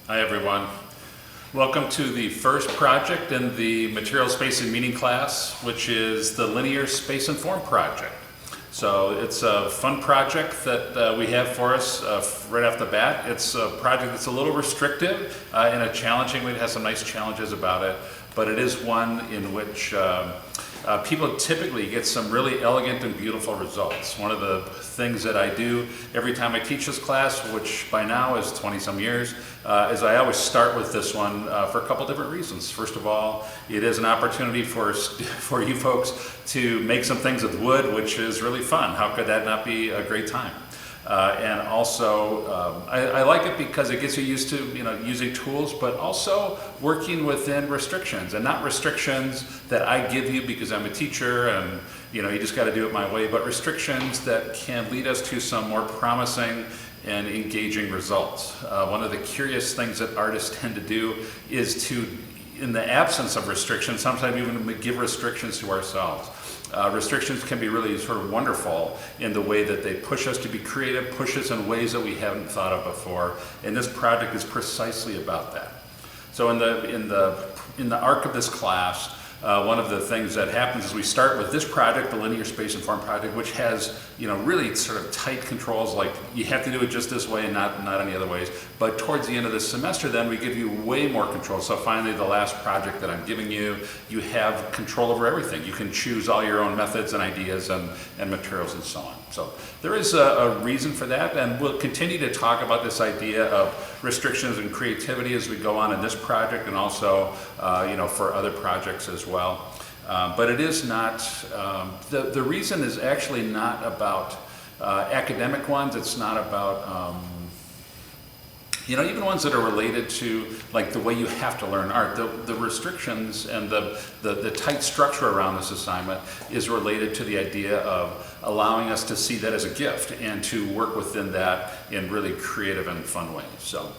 Hi everyone. Welcome to the first project in the Material Space and Meaning class, which is the Linear Space and Form project. So it's a fun project that we have for us right off the bat. It's a project that's a little restrictive in a challenging way. It has some nice challenges about it, but it is one in which people typically get some really elegant and beautiful results. One of the things that I do every time I teach this class, which by now is 20 some years, is I always start with this one for a couple different reasons. First of all, it is an opportunity for you folks to make some things with wood, which is really fun. How could that not be a great time? And also, I like it because it gets you used to using tools, but also working within restrictions, and not restrictions that I give you because I'm a teacher and you just got to do it my way, but restrictions that can lead us to some more promising and engaging results. One of the curious things that artists tend to do is to, in the absence of restrictions, sometimes even give restrictions to ourselves. Restrictions can be really sort of wonderful in the way that they push us to be creative, push us in ways that we haven't thought of before, and this project is precisely about that. So in the arc of this class, one of the things that happens is we start with this project, the Linear Space and Form project, which has really sort of tight controls, like you have to do it just this way and not any other ways. But towards the end of the semester, then we give you way more control. So finally, the last project that I'm giving you, you have control over everything. You can choose all your own methods and ideas and materials and so on. So there is a reason for that, and we'll continue to talk about this idea of restrictions and creativity as we go on in this project, and also for other projects as well. But it is not, the reason is actually not about academic ones. It's not about, even ones that are related to like the way you have to learn art. The restrictions and the tight structure around this assignment is related to the idea of allowing us to see that as a gift and to work within that in really creative and fun ways. So.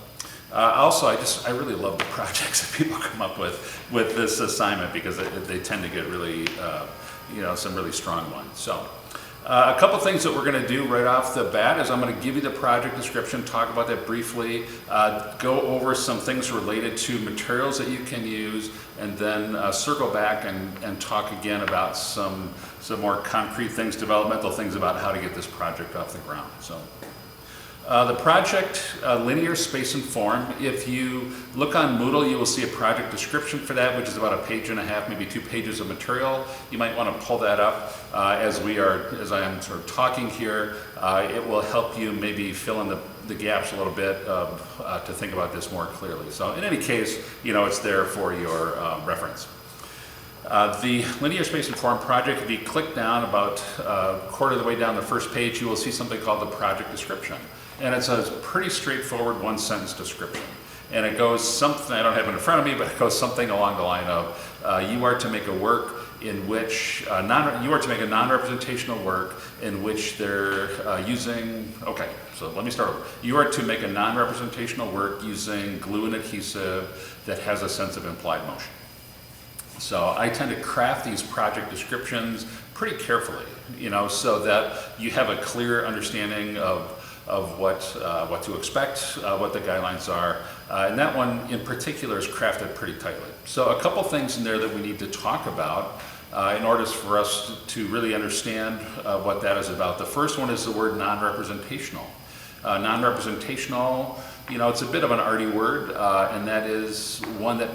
Also, I really love the projects that people come up with this assignment, because they tend to get really, some really strong ones. So, a couple things that we're going to do right off the bat is I'm going to give you the project description, talk about that briefly, go over some things related to materials that you can use, and then circle back and talk again about some more concrete things, developmental things about how to get this project off the ground. So. The project, Linear Space and Form, if you look on Moodle, you will see a project description for that, which is about a page and a half, maybe 2 pages of material. You might want to pull that up as I am sort of talking here. It will help you maybe fill in the gaps a little bit to think about this more clearly. So in any case, it's there for your reference. The Linear Space and Form project, if you click down about a quarter of the way down the first page, you will see something called the project description. And it's a pretty straightforward one-sentence description. And it goes something, I don't have it in front of me, but it goes something along the line of, you are to make a work in which, you are to make a non-representational work in which they're okay, so let me start over. You are to make a non-representational work using glue and adhesive that has a sense of implied motion. So I tend to craft these project descriptions pretty carefully, so that you have a clear understanding of what to expect, what the guidelines are. And that one in particular is crafted pretty tightly. So a couple things in there that we need to talk about in order for us to really understand what that is about. The first one is the word non-representational. Non-representational, it's a bit of an arty word, and that is one that,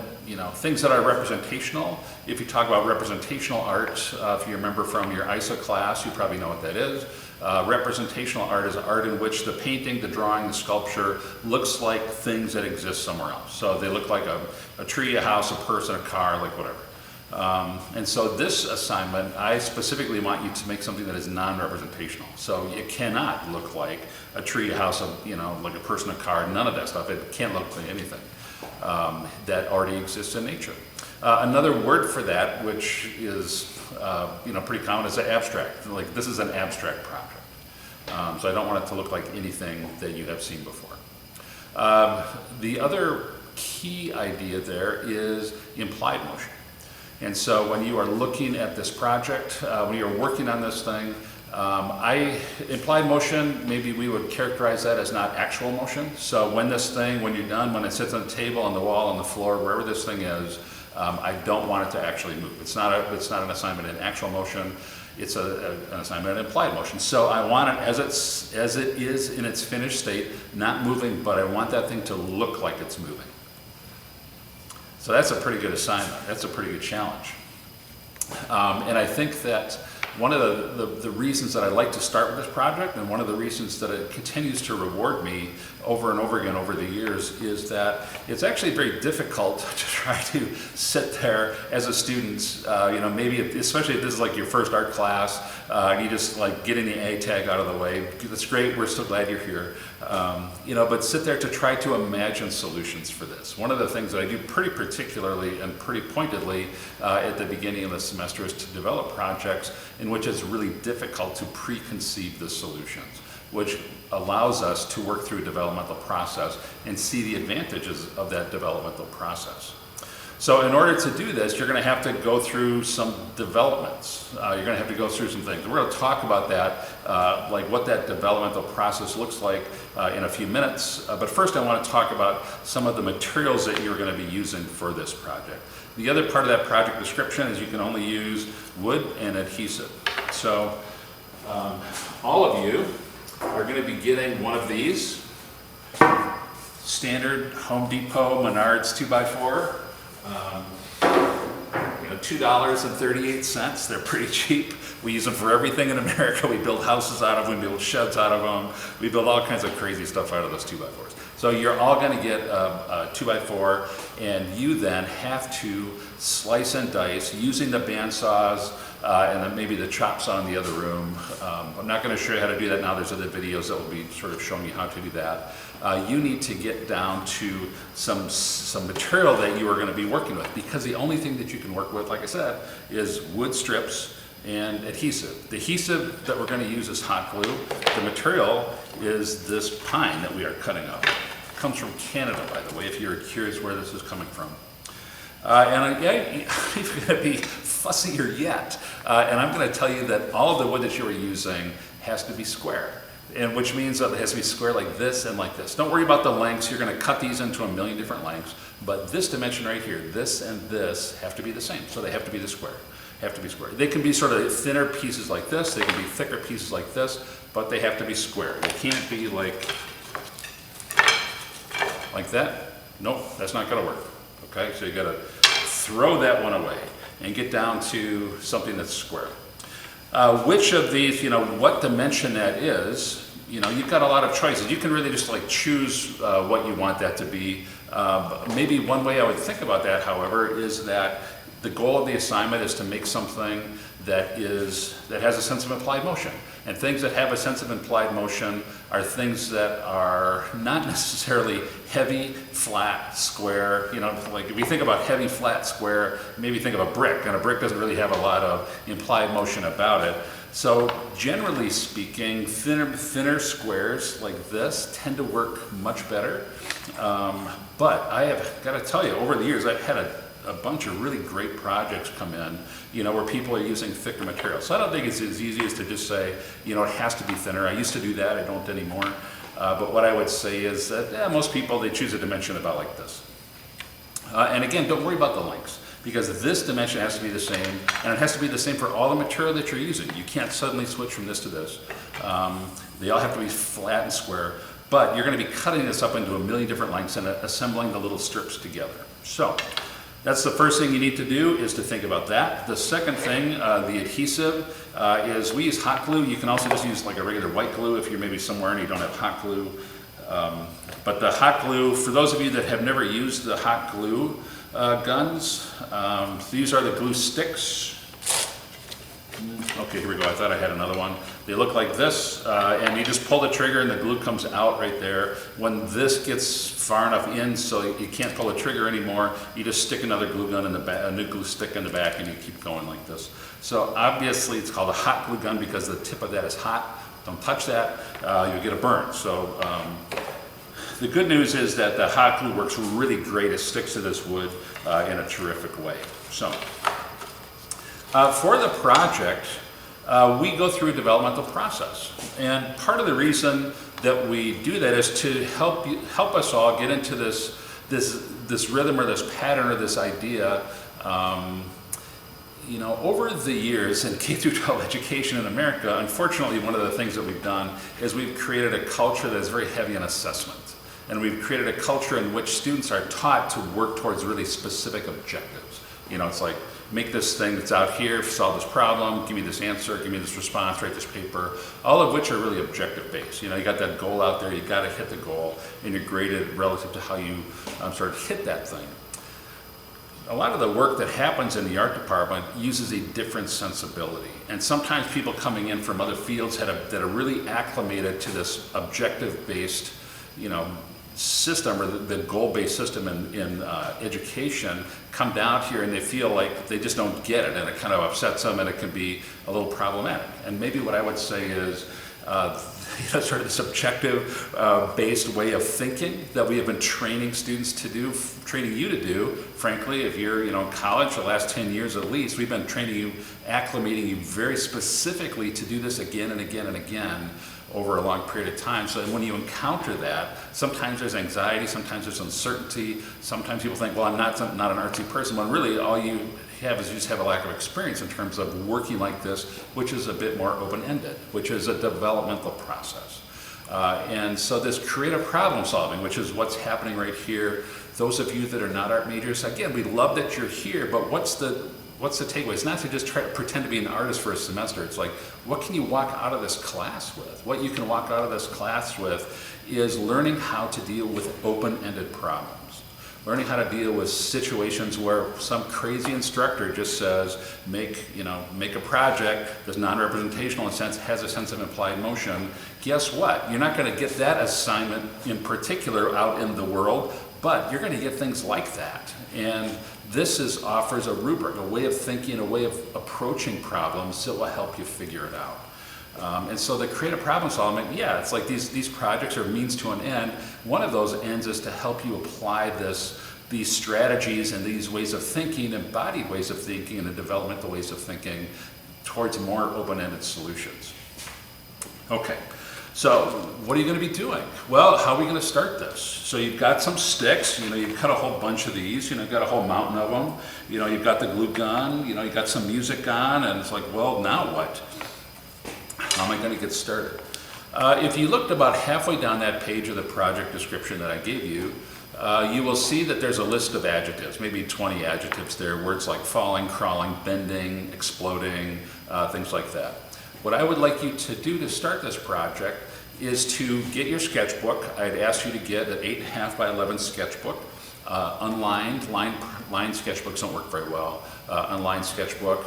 things that are representational. If you talk about representational art, if you remember from your ISA class, you probably know what that is. Representational art is art in which the painting, the drawing, the sculpture looks like things that exist somewhere else. So they look like a tree, a house, a person, a car, like whatever. And so this assignment, I specifically want you to make something that is non-representational. So it cannot look like a tree, a house, like a person, a car, none of that stuff. It can't look like anything that already exists in nature. Another word for that, which is pretty common, is abstract. Like this is an abstract project. So I don't want it to look like anything that you have seen before. The other key idea there is implied motion. And so when you are looking at this project, when you're working on this thing, Implied motion, maybe we would characterize that as not actual motion. So when you're done, when it sits on the table, on the wall, on the floor, wherever this thing is, I don't want it to actually move. It's not an assignment in actual motion. It's an assignment in implied motion. So I want it as it is in its finished state, not moving, but I want that thing to look like it's moving. So that's a pretty good assignment. That's a pretty good challenge. And I think that one of the reasons that I like to start with this project, and one of the reasons that it continues to reward me over and over again over the years, is that it's actually very difficult to try to sit there as a student, maybe especially if this is like your first art class, you just like getting the A tag out of the way. That's great, we're so glad you're here. But sit there to try to imagine solutions for this. One of the things that I do pretty particularly and pretty pointedly at the beginning of the semester is to develop projects in which it's really difficult to preconceive the solutions, which allows us to work through a developmental process and see the advantages of that developmental process. So in order to do this, you're going to have to go through some developments. You're going to have to go through some things. We're going to talk about that, like what that developmental process looks like in a few minutes. But first I want to talk about some of the materials that you're going to be using for this project. The other part of that project description is you can only use wood and adhesive. So all of you are going to be getting one of these standard Home Depot Menards 2x4. $2.38. They're pretty cheap. We use them for everything in America. We build houses out of them, we build sheds out of them, we build all kinds of crazy stuff out of those 2x4s. So you're all going to get a 2x4, and you then have to slice and dice using the bandsaws and then maybe the chop saw in the other room. I'm not going to show you how to do that now. There's other videos that will be sort of showing you how to do that. You need to get down to some material that you are going to be working with, because the only thing that you can work with, like I said, is wood strips and adhesive. The adhesive that we're going to use is hot glue. The material is this pine that we are cutting up. It comes from Canada, by the way, if you're curious where this is coming from. I'm going to be fussier yet, and I'm going to tell you that all of the wood that you are using has to be square. And which means that it has to be square like this and like this. Don't worry about the lengths. You're going to cut these into a million different lengths. But this dimension right here, this and this, have to be the same. So they have to be the square. Have to be square. They can be sort of thinner pieces like this. They can be thicker pieces like this. But they have to be square. They can't be like that. Nope, that's not going to work. Okay, so you got to throw that one away and get down to something that's square. Which of these, what dimension that is, you've got a lot of choices. You can really just like choose what you want that to be. Maybe one way I would think about that, however, is that the goal of the assignment is to make something that has a sense of implied motion. And things that have a sense of implied motion are things that are not necessarily heavy, flat, square. Like if you think about heavy, flat, square, maybe think of a brick, and a brick doesn't really have a lot of implied motion about it. So generally speaking, thinner squares like this tend to work much better. But I have got to tell you, over the years, I've had a bunch of really great projects come in, where people are using thicker materials. So I don't think it's as easy as to just say, it has to be thinner. I used to do that, I don't anymore. But what I would say is that most people, they choose a dimension about like this. And again, don't worry about the lengths, because this dimension has to be the same, and it has to be the same for all the material that you're using. You can't suddenly switch from this to this. They all have to be flat and square, but you're going to be cutting this up into a million different lengths and assembling the little strips together. So that's the first thing you need to do, is to think about that. The second thing, the adhesive, is we use hot glue. You can also just use like a regular white glue if you're maybe somewhere and you don't have hot glue. But the hot glue, for those of you that have never used the hot glue guns, these are the glue sticks. Okay, here we go. I thought I had another one. They look like this, and you just pull the trigger and the glue comes out right there. When this gets far enough in so you can't pull the trigger anymore, you just stick another glue gun in the back, a new glue stick in the back, and you keep going like this. So obviously it's called a hot glue gun because the tip of that is hot. Don't touch that, you'll get a burn. So the good news is that the hot glue works really great. It sticks to this wood in a terrific way. So for the project, we go through a developmental process. And part of the reason that we do that is to help us all get into this rhythm or this pattern or this idea. You know, over the years in K through 12 education in America, unfortunately, one of the things that we've done is we've created a culture that is very heavy on assessment. And we've created a culture in which students are taught to work towards really specific objectives. You know, it's like, make this thing that's out here, solve this problem, give me this answer, give me this response, write this paper, all of which are really objective based. You know, you got that goal out there, you got to hit the goal, and you're graded relative to how you sort of hit that thing. A lot of the work that happens in the art department uses a different sensibility. And sometimes people coming in from other fields that are really acclimated to this objective-based, you know, system, or the goal-based system in education, come down here and they feel like they just don't get it, and it kind of upsets them, and it can be a little problematic. And maybe what I would say is, you know, sort of this objective based way of thinking that we have been training students to do, training you to do. Frankly, if you're, you know, in college the last 10 years at least, we've been training you, acclimating you very specifically to do this again and again and again over a long period of time. So when you encounter that, sometimes there's anxiety, sometimes there's uncertainty, sometimes people think, well, I'm not an artsy person, when really all you have is you just have a lack of experience in terms of working like this, which is a bit more open-ended, which is a developmental process. And so this creative problem solving, which is what's happening right here, those of you that are not art majors, again, we love that you're here, but what's the takeaway? It's not to just try to pretend to be an artist for a semester. It's like, what can you walk out of this class with? What you can walk out of this class with is learning how to deal with open-ended problems. Learning how to deal with situations where some crazy instructor just says, make a project that's non-representational in a sense, has a sense of implied motion. Guess what? You're not going to get that assignment in particular out in the world, but you're going to get things like that. And this offers a rubric, a way of thinking, a way of approaching problems that will help you figure it out. And so the creative problem solving, yeah, it's like these projects are means to an end. One of those ends is to help you apply these strategies and these ways of thinking, embodied ways of thinking and developmental ways of thinking towards more open-ended solutions. Okay, so what are you going to be doing? Well, how are we going to start this? So you've got some sticks, you know, you've cut a whole bunch of these, you know, you've got a whole mountain of them, you know, you've got the glue gun, you know, you've got some music on, and it's like, well, now what? How am I going to get started? If you looked about halfway down that page of the project description that I gave you, you will see that there's a list of adjectives, maybe 20 adjectives there, words like falling, crawling, bending, exploding, things like that. What I would like you to do to start this project is to get your sketchbook. I'd ask you to get an 8.5 by 11 sketchbook, unlined. Lined sketchbooks don't work very well. Unlined sketchbook.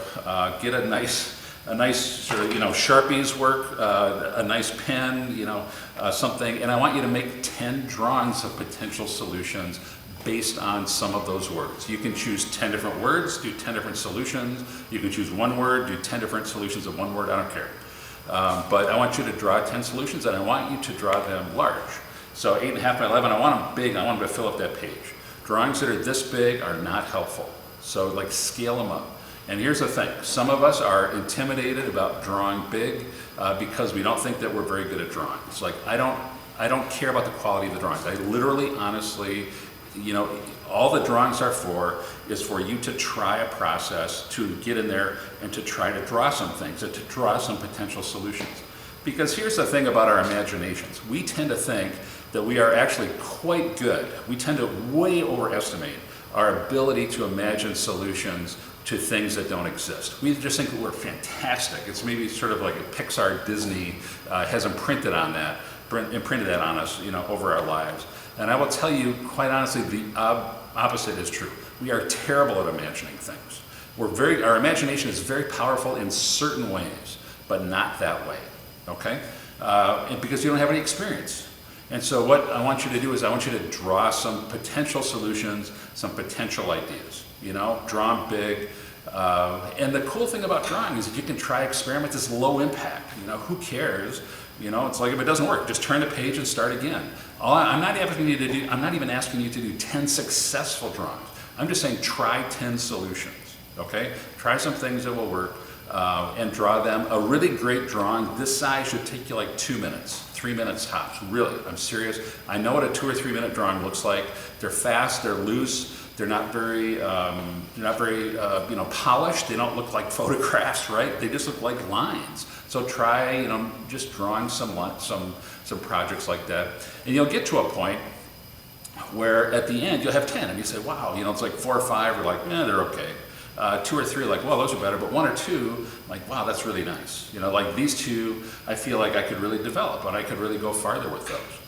Get a nice sort of, you know, Sharpies work, a nice pen, you know, something, and I want you to make 10 drawings of potential solutions based on some of those words. You can choose 10 different words, do 10 different solutions. You can choose one word, do 10 different solutions of one word, I don't care. But I want you to draw 10 solutions, and I want you to draw them large. So 8.5 by 11, I want them big, I want them to fill up that page. Drawings that are this big are not helpful. So like scale them up. And here's the thing, some of us are intimidated about drawing big because we don't think that we're very good at drawing. It's like, I don't care about the quality of the drawings. I literally, honestly, you know, all the drawings are for is for you to try a process, to get in there and to try to draw some things, and to draw some potential solutions. Because here's the thing about our imaginations. We tend to think that we are actually quite good. We tend to way overestimate our ability to imagine solutions to things that don't exist. We just think that we're fantastic. It's maybe sort of like a Pixar, Disney has imprinted that on us, you know, over our lives. And I will tell you, quite honestly, the opposite is true. We are terrible at imagining things. Our imagination is very powerful in certain ways, but not that way, okay? And because you don't have any experience. And so what I want you to do is I want you to draw some potential solutions, some potential ideas, you know, draw them big. And the cool thing about drawing is that you can try experiments. It's low impact, you know, who cares? You know, it's like if it doesn't work, just turn the page and start again. I'm not even asking you to do 10 successful drawings. I'm just saying try 10 solutions, okay? Try some things that will work. and draw them. A really great drawing this size should take you like 2 minutes, 3 minutes tops. Really, I'm serious. I know what a 2 or 3 minute drawing looks like. They're fast, they're loose, they're not very polished. They don't look like photographs, right? They just look like lines. So try, just drawing some projects like that, and you'll get to a point where at the end you'll have 10, and you say, wow, it's like 4 or 5 are like, they're okay. 2 or 3 are like, well, those are better, but 1 or 2, like, wow, that's really nice. Like these 2, I feel like I could really develop, and I could really go farther with those.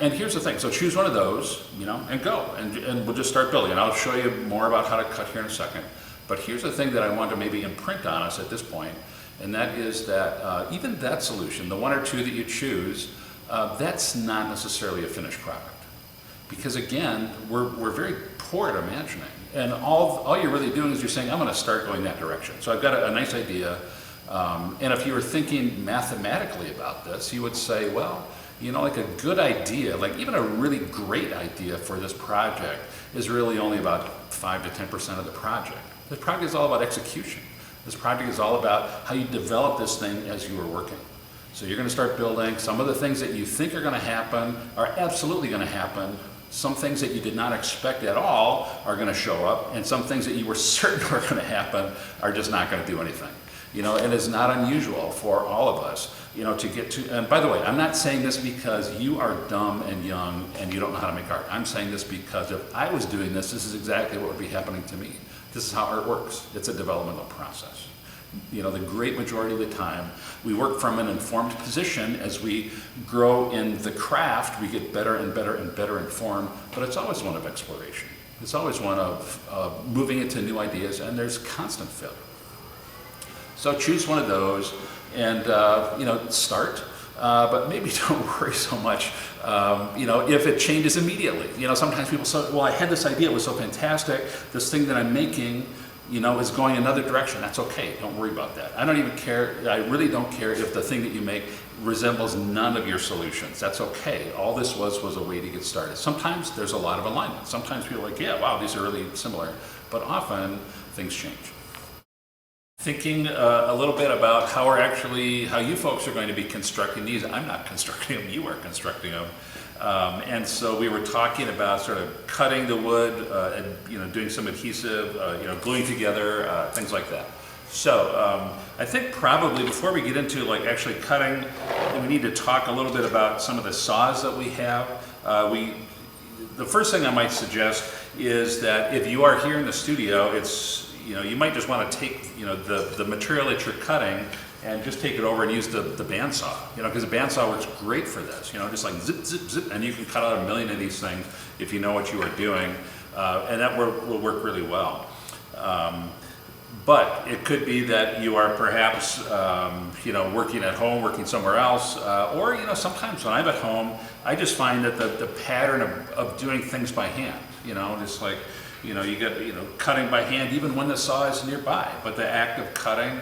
And here's the thing, so choose one of those, and go, and we'll just start building. And I'll show you more about how to cut here in a second. But here's the thing that I want to maybe imprint on us at this point, and that is that even that solution, the 1 or 2 that you choose, that's not necessarily a finished product. Because again, we're very poor at imagining. And all you're really doing is you're saying, I'm going to start going that direction. So I've got a nice idea. And if you were thinking mathematically about this, you would say, well, like a good idea, like even a really great idea for this project is really only about 5 to 10% of the project. This project is all about execution. This project is all about how you develop this thing as you are working. So you're going to start building. Some of the things that you think are going to happen are absolutely going to happen. Some things that you did not expect at all are going to show up, and some things that you were certain were going to happen are just not going to do anything. And it's not unusual for all of us, to get to, and by the way, I'm not saying this because you are dumb and young and you don't know how to make art. I'm saying this because if I was doing this is exactly what would be happening to me. This is how art works. It's a developmental process. The great majority of the time, we work from an informed position. As we grow in the craft, we get better and better and better informed, but it's always one of exploration. It's always one of moving into new ideas, and there's constant failure. So choose one of those and, start, but maybe don't worry so much, if it changes immediately. Sometimes people say, well, I had this idea, it was so fantastic, this thing that I'm making, is going another direction. That's okay, don't worry about that. I don't even care, I really don't care if the thing that you make resembles none of your solutions. That's okay. All this was a way to get started. Sometimes there's a lot of alignment. Sometimes people are like, yeah, wow, these are really similar, but often things change. Thinking a little bit about how you folks are going to be constructing these. I'm not constructing them, you are constructing them. And so we were talking about sort of cutting the wood, and doing some adhesive, gluing together, things like that. So I think probably before we get into like actually cutting, we need to talk a little bit about some of the saws that we have. The first thing I might suggest is that if you are here in the studio, you might just want to take the material that you're cutting and just take it over and use the bandsaw, because the bandsaw works great for this, just like zip, zip, zip, and you can cut out 1,000,000 of these things if you know what you are doing, and that will work really well. But it could be that you are perhaps, working at home, working somewhere else, or, sometimes when I'm at home, I just find that the pattern of doing things by hand, just like, you get, cutting by hand even when the saw is nearby, but the act of cutting,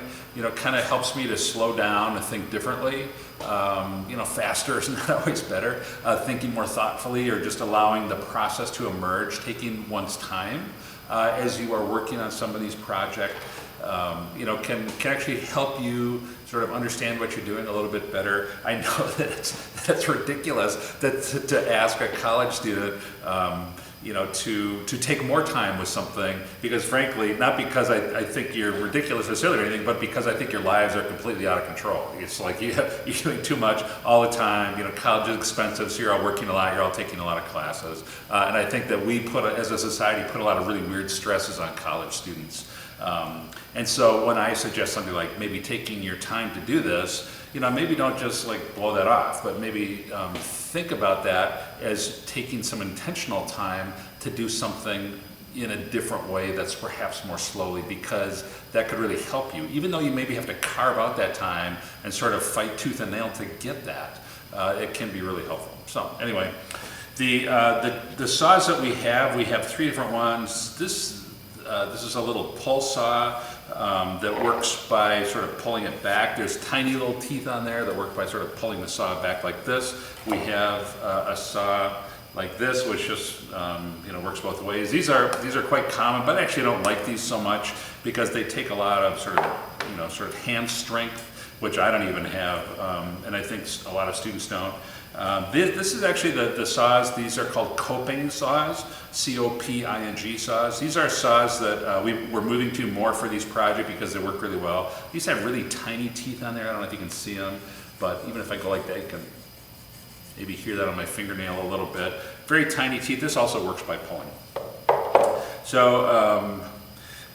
kind of helps me to slow down and think differently. Faster is not always better. Thinking more thoughtfully, or just allowing the process to emerge, taking one's time as you are working on some of these projects, can actually help you sort of understand what you're doing a little bit better. I know that that's ridiculous to ask a college student, to take more time with something, because frankly, not because I think you're ridiculous or silly or anything, but because I think your lives are completely out of control. It's like you're doing too much all the time. College is expensive, so you're all working a lot, you're all taking a lot of classes. And I think that we as a society, put a lot of really weird stresses on college students. And so when I suggest something like maybe taking your time to do this, maybe don't just like blow that off, but maybe think about that as taking some intentional time to do something in a different way that's perhaps more slowly, because that could really help you. Even though you maybe have to carve out that time and sort of fight tooth and nail to get that, it can be really helpful. So anyway, the saws that we have 3 different ones. This is a little pull saw that works by sort of pulling it back. There's tiny little teeth on there that work by sort of pulling the saw back like this. We have a saw like this, which just works both ways. These are quite common, but actually I don't like these so much because they take a lot of sort of hand strength, which I don't even have, and I think a lot of students don't. This is actually the saws. These are called coping saws, C-O-P-I-N-G saws. These are saws that we're moving to more for these projects because they work really well. These have really tiny teeth on there. I don't know if you can see them, but even if I go like that, you can maybe hear that on my fingernail a little bit. Very tiny teeth. This also works by pulling. So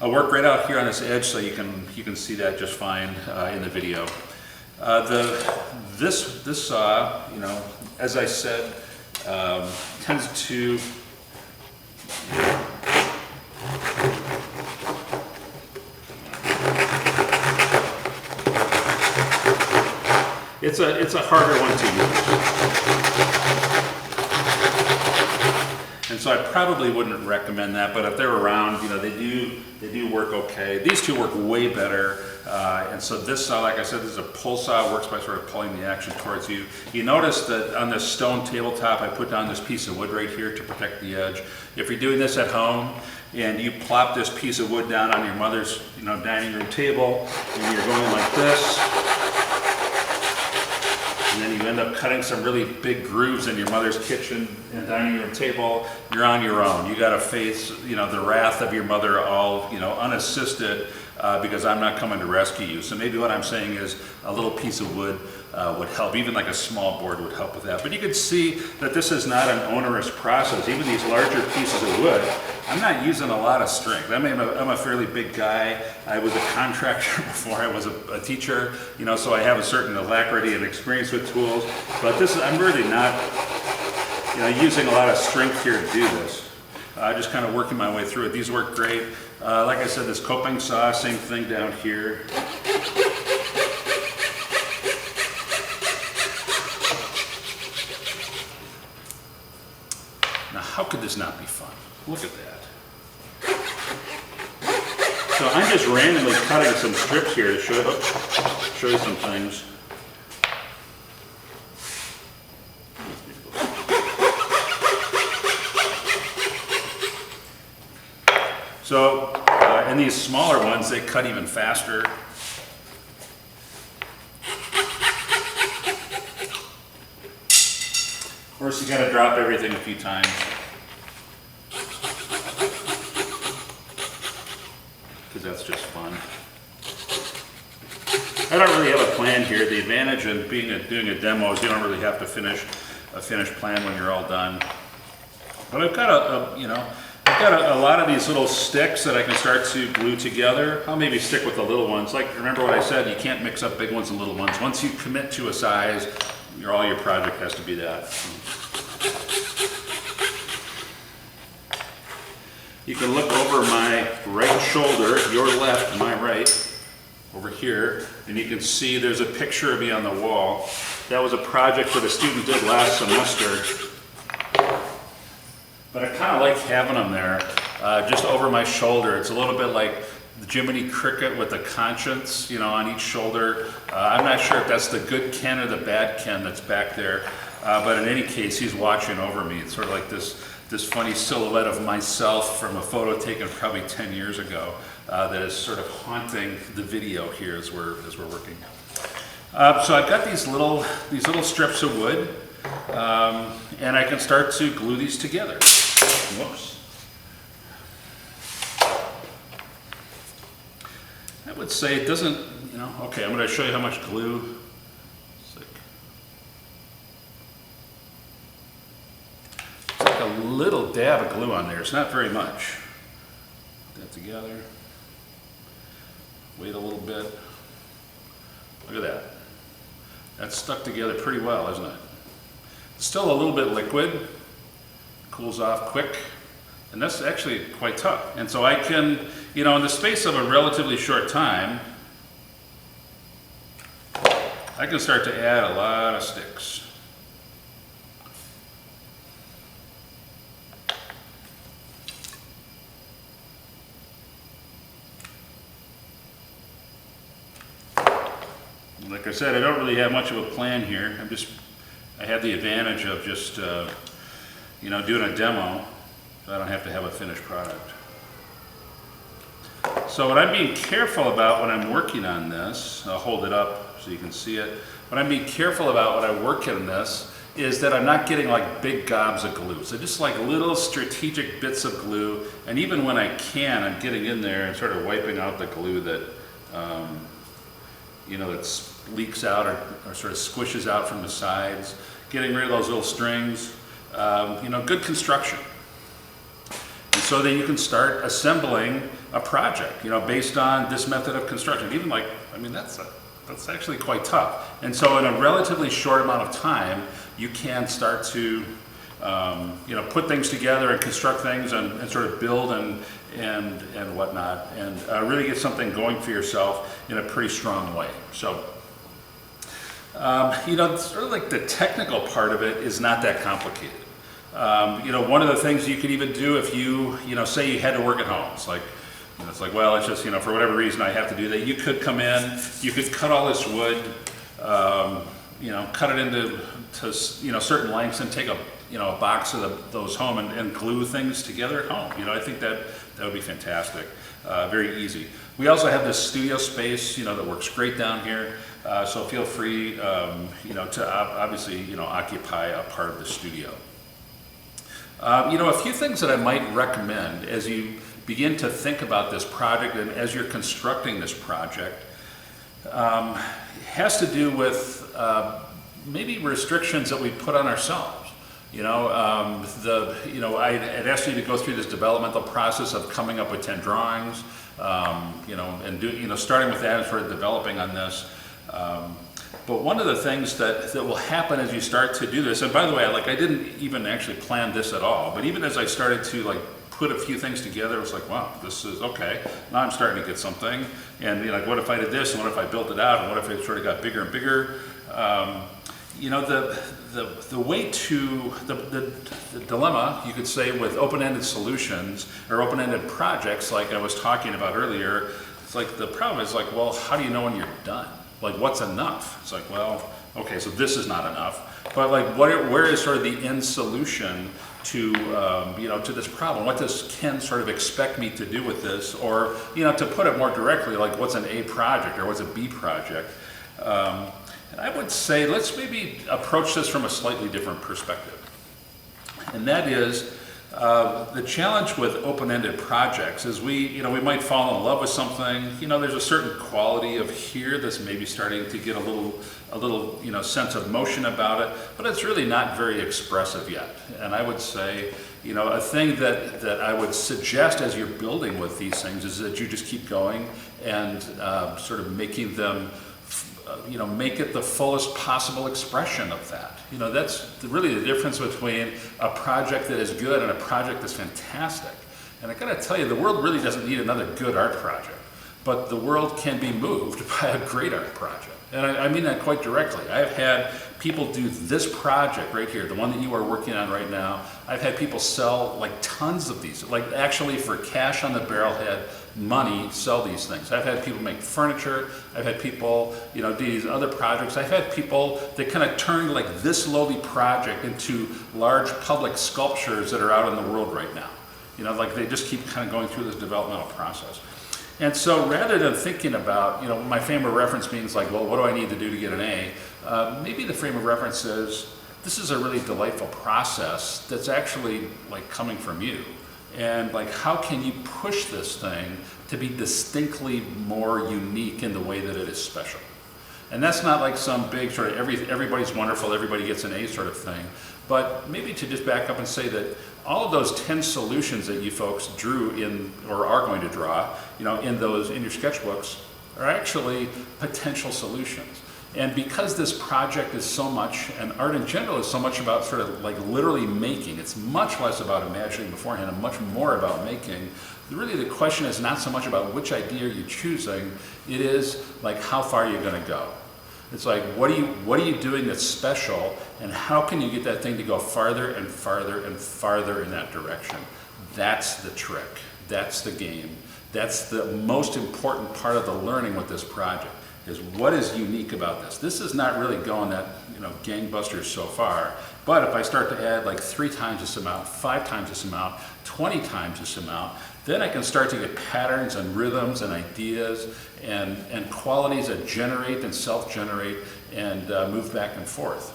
I'll work right out here on this edge so you can see that just fine in the video. This saw, as I said, tends to it's a harder one to use, and so I probably wouldn't recommend that. But if they're around, they do work okay. These two work way better. And so this saw, like I said, this is a pull saw. It works by sort of pulling the action towards you. You notice that on this stone tabletop, I put down this piece of wood right here to protect the edge. If you're doing this at home and you plop this piece of wood down on your mother's dining room table and you're going like this, and then you end up cutting some really big grooves in your mother's kitchen and dining room table, you're on your own. You got to face the wrath of your mother all unassisted. Because I'm not coming to rescue you. So maybe what I'm saying is a little piece of wood would help. Even like a small board would help with that. But you can see that this is not an onerous process. Even these larger pieces of wood, I'm not using a lot of strength. I'm a fairly big guy. I was a contractor before I was a teacher, so I have a certain alacrity and experience with tools. But I'm really not using a lot of strength here to do this. Just kind of working my way through it. These work great. Like I said, this coping saw, same thing down here. Now, how could this not be fun? Look at that. So I'm just randomly cutting some strips here to show you some things. So, and these smaller ones, they cut even faster. Of course, you got to drop everything a few times. Because that's just fun. I don't really have a plan here. The advantage of doing a demo is you don't really have to finish a finished plan when you're all done. But I've got I've got a lot of these little sticks that I can start to glue together. I'll maybe stick with the little ones. Like, remember what I said, you can't mix up big ones and little ones. Once you commit to a size, all your project has to be that. You can look over my right shoulder, your left, my right, over here, and you can see there's a picture of me on the wall. That was a project that a student did last semester. But I kind of like having them there, just over my shoulder. It's a little bit like the Jiminy Cricket with the conscience, on each shoulder. I'm not sure if that's the good Ken or the bad Ken that's back there, but in any case, he's watching over me. It's sort of like this funny silhouette of myself from a photo taken probably 10 years ago that is sort of haunting the video here as we're working. So I've got these little strips of wood. And I can start to glue these together. Whoops. I would say it doesn't, okay, I'm going to show you how much glue. It's like a little dab of glue on there. It's not very much. Put that together. Wait a little bit. Look at that. That's stuck together pretty well, isn't it? Still a little bit liquid, cools off quick, and that's actually quite tough. And so I can, in the space of a relatively short time, I can start to add a lot of sticks. Like I said, I don't really have much of a plan here. I have the advantage of just doing a demo, so I don't have to have a finished product. So what I'm being careful about when I'm working on this, I'll hold it up so you can see it. What I'm being careful about when I work on this is that I'm not getting like big gobs of glue. So just like little strategic bits of glue, and even when I can, I'm getting in there and sort of wiping out the glue that, that leaks out or sort of squishes out from the sides, getting rid of those little strings, good construction. And so then you can start assembling a project, based on this method of construction. Even that's actually quite tough. And so in a relatively short amount of time, you can start to, put things together and construct things and sort of build and whatnot, and really get something going for yourself in a pretty strong way. So, sort of like the technical part of it is not that complicated. One of the things you could even do if you, say you had to work at home, it's like, well, it's just, for whatever reason I have to do that. You could come in, you could cut all this wood, cut it into certain lengths and take a box of those home and glue things together at home. I think that would be fantastic. Very easy. We also have this studio space, that works great down here. So feel free, to obviously, occupy a part of the studio. A few things that I might recommend as you begin to think about this project and as you're constructing this project has to do with maybe restrictions that we put on ourselves. I had asked you to go through this developmental process of coming up with 10 drawings, and starting with that and sort of developing on this. But one of the things that will happen as you start to do this, and by the way, I didn't even actually plan this at all, but even as I started to put a few things together, it was like, wow, this is okay. Now I'm starting to get something. And what if I did this, and what if I built it out, and what if it sort of got bigger and bigger? The way to, the dilemma, you could say, with open-ended solutions or open-ended projects like I was talking about earlier, it's like the problem is well, how do you know when you're done? What's enough? It's like, well, okay, so this is not enough. But where is sort of the end solution to to this problem? What does Ken sort of expect me to do with this? Or to put it more directly, what's an A project or what's a B project? And I would say let's maybe approach this from a slightly different perspective. And that is the challenge with open-ended projects is we might fall in love with something. There's a certain quality of here that's maybe starting to get a little sense of motion about it, but it's really not very expressive yet. And I would say, a thing that I would suggest as you're building with these things is that you just keep going and sort of making them, make it the fullest possible expression of that. That's really the difference between a project that is good and a project that's fantastic. And I gotta tell you, the world really doesn't need another good art project, but the world can be moved by a great art project. And I mean that quite directly. I've had people do this project right here, the one that you are working on right now. I've had people sell tons of these, actually for cash on the barrelhead money, sell these things. I've had people make furniture. I've had people, do these other projects. I've had people that kind of turned this lowly project into large public sculptures that are out in the world right now. They just keep kind of going through this developmental process. And so rather than thinking about, my frame of reference means well, what do I need to do to get an A? Maybe the frame of reference is, this is a really delightful process that's actually coming from you. And how can you push this thing to be distinctly more unique in the way that it is special? And that's not some big sort of everybody's wonderful, everybody gets an A sort of thing, but maybe to just back up and say that all of those 10 solutions that you folks drew in, or are going to draw, in your sketchbooks, are actually potential solutions. And because this project is so much, and art in general is so much about sort of literally making, it's much less about imagining beforehand and much more about making. Really the question is not so much about which idea you're choosing, it is how far you're gonna go. It's what are you doing that's special, and how can you get that thing to go farther and farther and farther in that direction? That's the trick, that's the game. That's the most important part of the learning with this project. Is what is unique about this. This is not really going that gangbusters so far. But if I start to add like 3 times this amount, 5 times this amount, 20 times this amount, then I can start to get patterns and rhythms and ideas and qualities that generate and self-generate and move back and forth.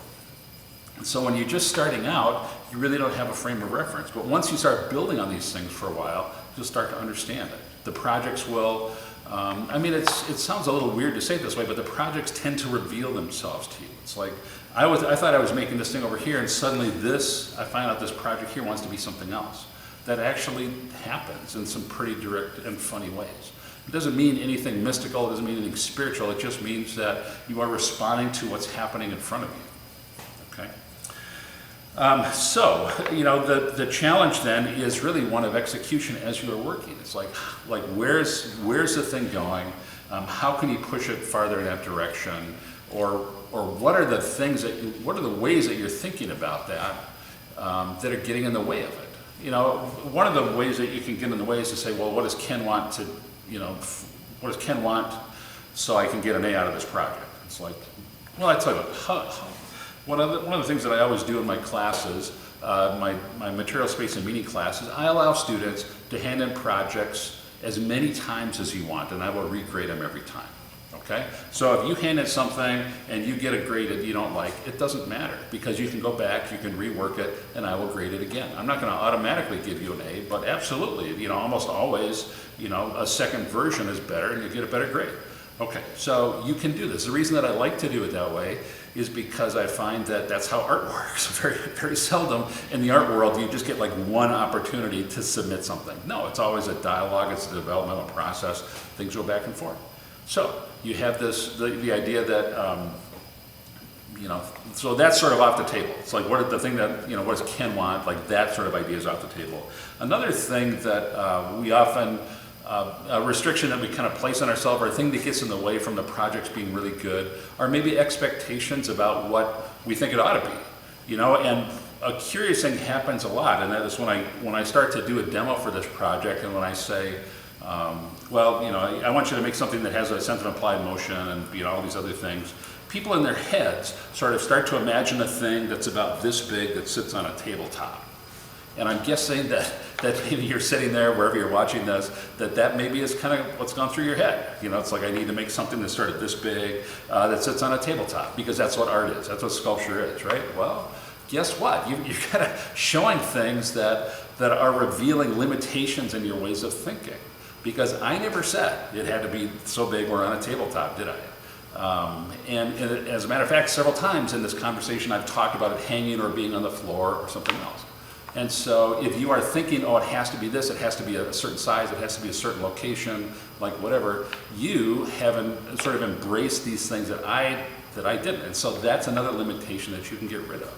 And so when you're just starting out, you really don't have a frame of reference. But once you start building on these things for a while, you'll start to understand it. The projects will, it sounds a little weird to say it this way, but the projects tend to reveal themselves to you. It's like, I thought I was making this thing over here, and suddenly I find out this project here wants to be something else. That actually happens in some pretty direct and funny ways. It doesn't mean anything mystical, it doesn't mean anything spiritual, it just means that you are responding to what's happening in front of you. Okay? The challenge then is really one of execution as you are working. It's like where's the thing going? How can you push it farther in that direction? Or what are the things what are the ways that you're thinking about that that are getting in the way of it? One of the ways that you can get in the way is to say, well, what does Ken want so I can get an A out of this project? It's like, well, I tell you what, one of the things that I always do in my classes, my material space and meaning classes, I allow students to hand in projects as many times as you want, and I will regrade them every time. Okay? So if you hand in something and you get a grade that you don't like, it doesn't matter, because you can go back, you can rework it, and I will grade it again. I'm not going to automatically give you an A, but absolutely, almost always, a second version is better and you get a better grade. Okay, so you can do this. The reason that I like to do it that way is because I find that that's how art works. Very, very seldom in the art world do you just get like one opportunity to submit something. No, it's always a dialogue, it's a developmental process, things go back and forth. So you have the idea that, so that's sort of off the table. It's like, what does Ken want? Like that sort of idea is off the table. Another thing that we often, a restriction that we kind of place on ourselves, or a thing that gets in the way from the projects being really good, are maybe expectations about what we think it ought to be. And a curious thing happens a lot, and that is when I start to do a demo for this project, and when I say, I want you to make something that has a sense of implied motion and all these other things. People in their heads sort of start to imagine a thing that's about this big that sits on a tabletop. And I'm guessing that maybe you're sitting there, wherever you're watching this, that maybe is kind of what's gone through your head. It's like, I need to make something that's sort of this big that sits on a tabletop, because that's what art is, that's what sculpture is, right? Well, guess what? You're kind of showing things that are revealing limitations in your ways of thinking. Because I never said it had to be so big or on a tabletop, did I? And as a matter of fact, several times in this conversation I've talked about it hanging or being on the floor or something else. And so if you are thinking, oh, it has to be this, it has to be a certain size, it has to be a certain location, like whatever, you haven't sort of embraced these things that I didn't. And so that's another limitation that you can get rid of.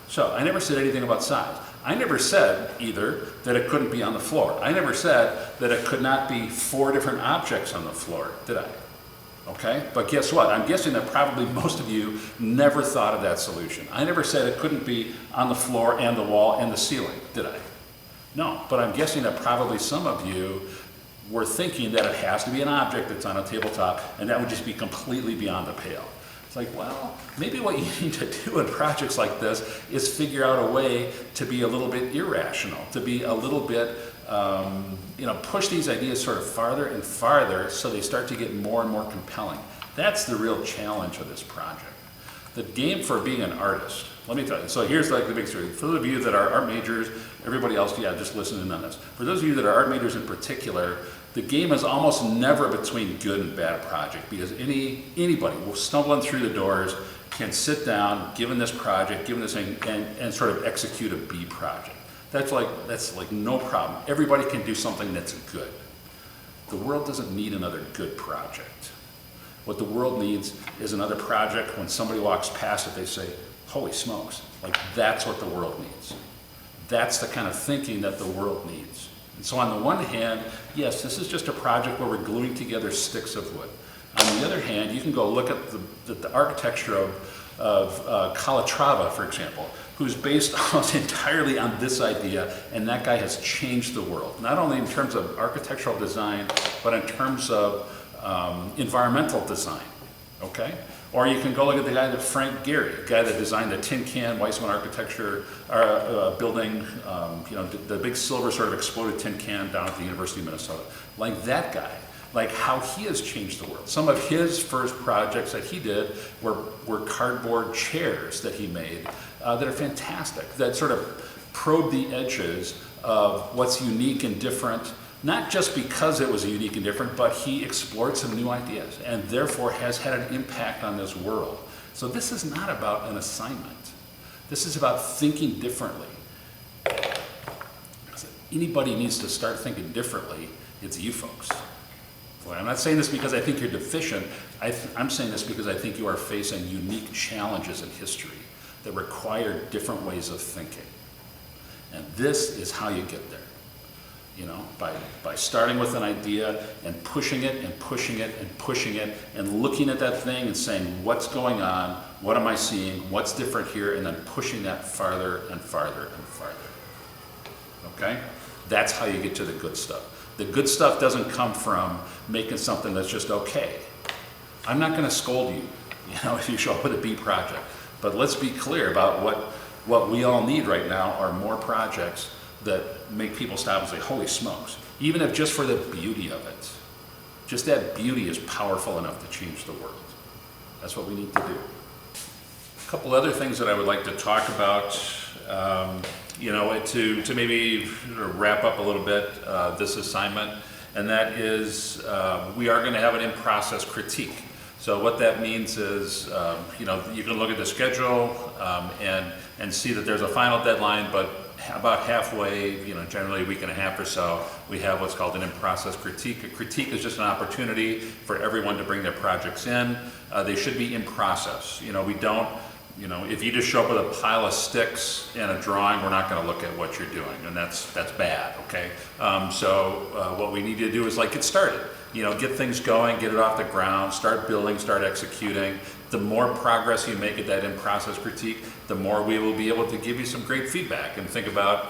So I never said anything about size. I never said either that it couldn't be on the floor. I never said that it could not be 4 different objects on the floor, did I? Okay, but guess what? I'm guessing that probably most of you never thought of that solution. I never said it couldn't be on the floor and the wall and the ceiling, did I? No, but I'm guessing that probably some of you were thinking that it has to be an object that's on a tabletop, and that would just be completely beyond the pale. It's like, well, maybe what you need to do in projects like this is figure out a way to be a little bit irrational, to be a little bit, push these ideas sort of farther and farther so they start to get more and more compelling. That's the real challenge of this project. The game for being an artist, let me tell you, so here's like the big story. For those of you that are art majors, everybody else, just listen in on this. For those of you that are art majors in particular, the game is almost never between good and bad project, because anybody stumbling through the doors can sit down, given this project, given this thing, and sort of execute a B project. That's like no problem. Everybody can do something that's good. The world doesn't need another good project. What the world needs is another project when somebody walks past it, they say, holy smokes, like that's what the world needs. That's the kind of thinking that the world needs. And so on the one hand, yes, this is just a project where we're gluing together sticks of wood. On the other hand, you can go look at the architecture of Calatrava, for example, who's based almost entirely on this idea, and that guy has changed the world. Not only in terms of architectural design, but in terms of environmental design, okay? Or you can go look at the guy that Frank Gehry, the guy that designed the tin can Weissman architecture building, the big silver sort of exploded tin can down at the University of Minnesota. Like that guy, like how he has changed the world. Some of his first projects that he did were cardboard chairs that he made that are fantastic, that sort of probe the edges of what's unique and different, not just because it was unique and different, but he explored some new ideas and therefore has had an impact on this world. So this is not about an assignment. This is about thinking differently. If anybody needs to start thinking differently, it's you folks. Well, I'm not saying this because I think you're deficient. I'm saying this because I think you are facing unique challenges in history that require different ways of thinking. And this is how you get there. By starting with an idea and pushing it and pushing it and pushing it and looking at that thing and saying, what's going on? What am I seeing? What's different here? And then pushing that farther and farther and farther. Okay? That's how you get to the good stuff. The good stuff doesn't come from making something that's just okay. I'm not going to scold you, if you show up with a B project. But let's be clear about what we all need right now are more projects that make people stop and say, holy smokes, even if just for the beauty of it. Just that beauty is powerful enough to change the world. That's what we need to do. A couple other things that I would like to talk about, to maybe wrap up a little bit this assignment, and that is we are going to have an in-process critique. So what that means is, you can look at the schedule and see that there's a final deadline, but about halfway, generally a week and a half or so, we have what's called an in-process critique. A critique is just an opportunity for everyone to bring their projects in. They should be in process. We don't, if you just show up with a pile of sticks and a drawing, we're not going to look at what you're doing, and that's bad, okay? So what we need to do is get started. Get things going, get it off the ground, start building, start executing. The more progress you make at that in-process critique, the more we will be able to give you some great feedback and think about,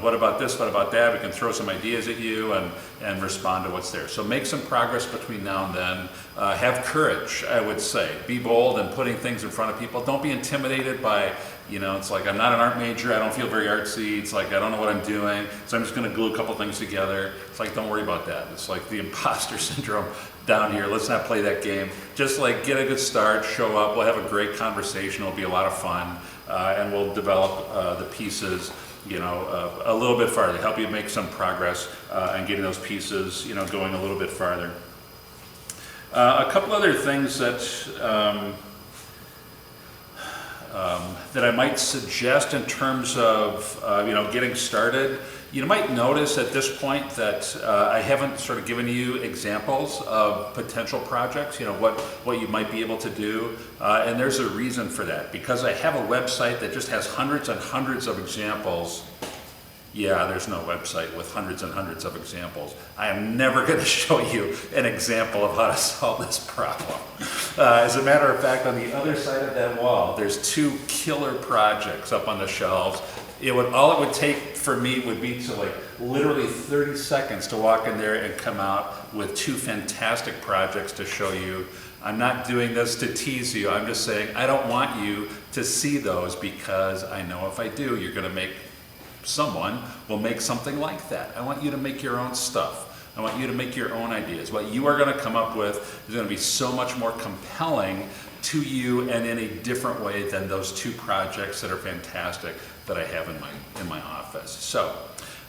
what about this, what about that? We can throw some ideas at you and respond to what's there. So make some progress between now and then. Have courage, I would say. Be bold in putting things in front of people. Don't be intimidated by, it's like, I'm not an art major, I don't feel very artsy, it's like, I don't know what I'm doing, so I'm just going to glue a couple things together. It's like, don't worry about that. It's like the imposter syndrome down here. Let's not play that game. Just get a good start, show up, we'll have a great conversation, it'll be a lot of fun, and we'll develop the pieces a little bit farther, help you make some progress and getting those pieces going a little bit farther. A couple other things that that I might suggest in terms of getting started. You might notice at this point that I haven't sort of given you examples of potential projects, what you might be able to do, and there's a reason for that. Because I have a website that just has hundreds and hundreds of examples. Yeah, there's no website with hundreds and hundreds of examples. I am never going to show you an example of how to solve this problem. As a matter of fact, on the other side of that wall, there's 2 killer projects up on the shelves. All it would take for me would be to literally 30 seconds to walk in there and come out with 2 fantastic projects to show you. I'm not doing this to tease you. I'm just saying I don't want you to see those because I know if I do, someone will make something like that. I want you to make your own stuff. I want you to make your own ideas. What you are going to come up with is going to be so much more compelling to you and in a different way than those 2 projects that are fantastic that I have in my office. So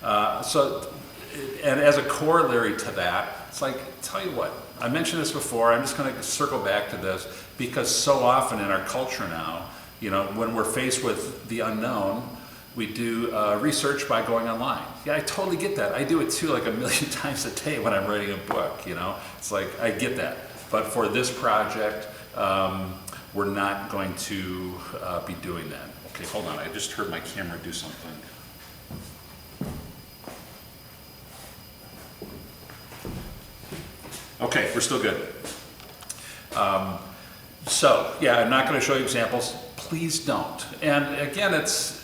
and as a corollary to that, it's tell you what, I mentioned this before, I'm just going to circle back to this because so often in our culture now, when we're faced with the unknown, we do research by going online. Yeah, I totally get that. I do it too, 1 million times a day when I'm writing a book, It's I get that. But for this project, we're not going to be doing that. Okay, hold on. I just heard my camera do something. Okay, we're still good. So, yeah, I'm not going to show you examples. Please don't. And again, it's,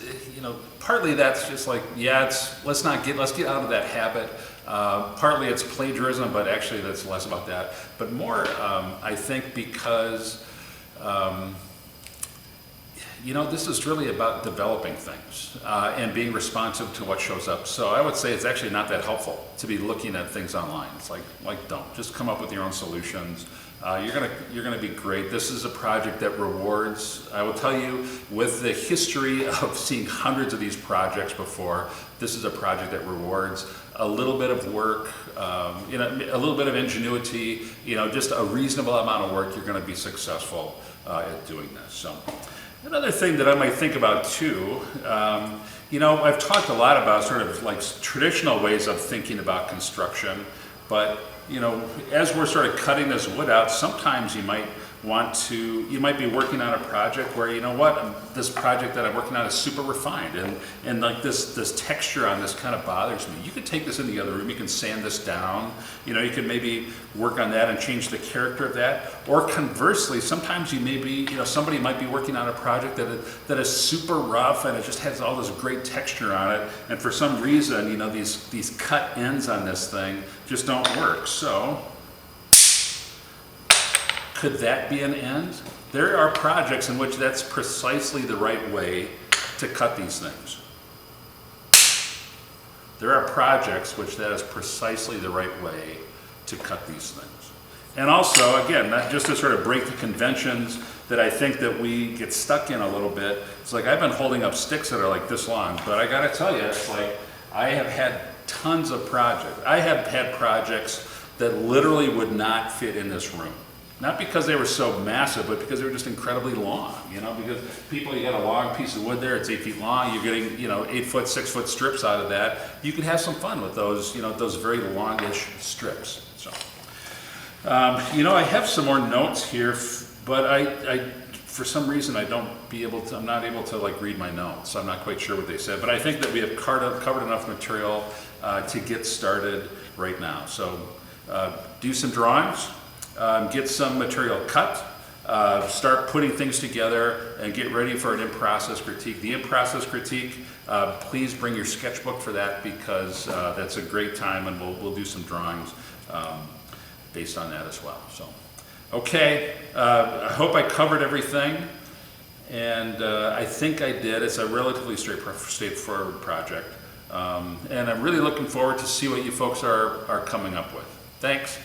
partly that's just let's get out of that habit. Partly it's plagiarism, but actually that's less about that. But more, I think because you know, this is really about developing things and being responsive to what shows up. So I would say it's actually not that helpful to be looking at things online. It's like don't. Just come up with your own solutions. You're gonna be great. This is a project that rewards. I will tell you, with the history of seeing hundreds of these projects before, this is a project that rewards a little bit of work, you know, a little bit of ingenuity, you know, just a reasonable amount of work. You're gonna be successful at doing this. So. Another thing that I might think about too, you know, I've talked a lot about sort of like traditional ways of thinking about construction, but you know, as we're sort of cutting this wood out, sometimes you might you might be working on a project where, you know what, this project that I'm working on is super refined and like this texture on this kind of bothers me. You could take this in the other room, you can sand this down, you know, you can maybe work on that and change the character of that. Or conversely, sometimes you may be, you know, somebody might be working on a project that is super rough and it just has all this great texture on it, and for some reason, you know, these cut ends on this thing just don't work. So, could that be an end? There are projects in which that's precisely the right way to cut these things. There are projects which that is precisely the right way to cut these things. And also, again, not just to sort of break the conventions that I think that we get stuck in a little bit. It's like I've been holding up sticks that are like this long, but I gotta tell you, it's like I have had tons of projects. I have had projects that literally would not fit in this room. Not because they were so massive, but because they were just incredibly long, you know, because you got a long piece of wood there, it's 8 feet long, you're getting, you know, 8 foot, 6 foot strips out of that. You could have some fun with those, you know, those very longish strips. So, you know, I have some more notes here, but I for some reason, I'm not able to like read my notes. I'm not quite sure what they said, but I think that we have covered enough material to get started right now. So, do some drawings. Get some material cut, start putting things together, and get ready for an in-process critique. The in-process critique, please bring your sketchbook for that, because that's a great time, and we'll do some drawings based on that as well. So, okay, I hope I covered everything, and I think I did. It's a relatively straightforward project, and I'm really looking forward to see what you folks are coming up with. Thanks.